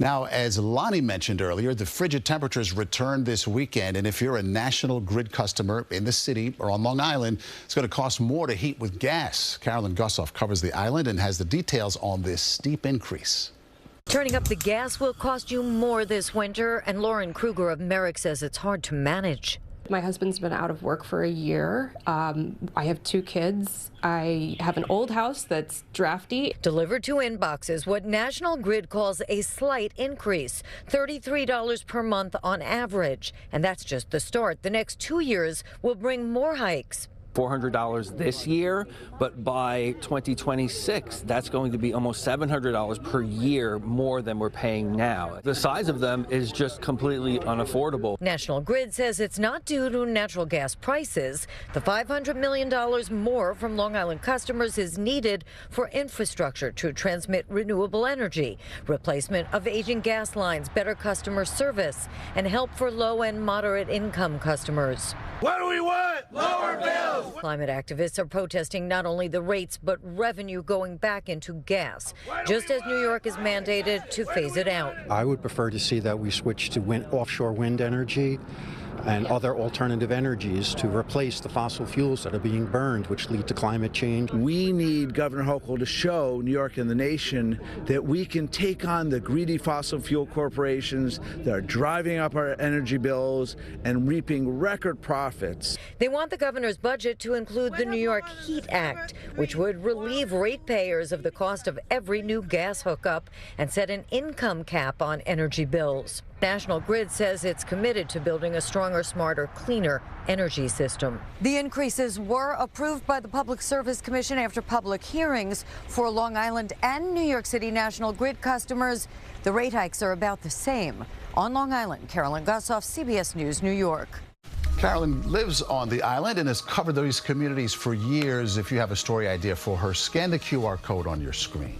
Now, as Lonnie mentioned earlier, the frigid temperatures return this weekend. And if you're a National Grid customer in the city or on Long Island, it's going to cost more to heat with gas. Carolyn Gusoff covers the island and has the details on this steep increase. Turning up the gas will cost you more this winter, and Lauren Kruger of Merrick says it's hard to manage. My husband's been out of work for a year. I have 2 kids. I have an old house that's drafty. Delivered to inboxes, what National Grid calls a slight increase, $33 per month on average. And that's just the start. The next 2 years will bring more hikes. $400 this year, but by 2026, that's going to be almost $700 per year more than we're paying now. The size of them is just completely unaffordable. National Grid says it's not due to natural gas prices. The $500 million more from Long Island customers is needed for infrastructure to transmit renewable energy, replacement of aging gas lines, better customer service, and help for low and moderate income customers. What do we want? Lower bills! Climate activists are protesting not only the rates, but revenue going back into gas, just as New York is mandated to phase it out. I would prefer to see that we switch to offshore wind energy and other alternative energies to replace the fossil fuels that are being burned, which lead to climate change. We need Governor Hochul to show New York and the nation that we can take on the greedy fossil fuel corporations that are driving up our energy bills and reaping record profits. They want the governor's budget to include the New York Heat Act, which would relieve ratepayers of the cost of every new gas hookup and set an income cap on energy bills. National Grid says it's committed to building a stronger, smarter, cleaner energy system. The increases were approved by the Public Service Commission after public hearings for Long Island and New York City National Grid customers. The rate hikes are about the same. On Long Island, Carolyn Gusoff, CBS News, New York. Carolyn lives on the island and has covered those communities for years. If you have a story idea for her, scan the QR code on your screen.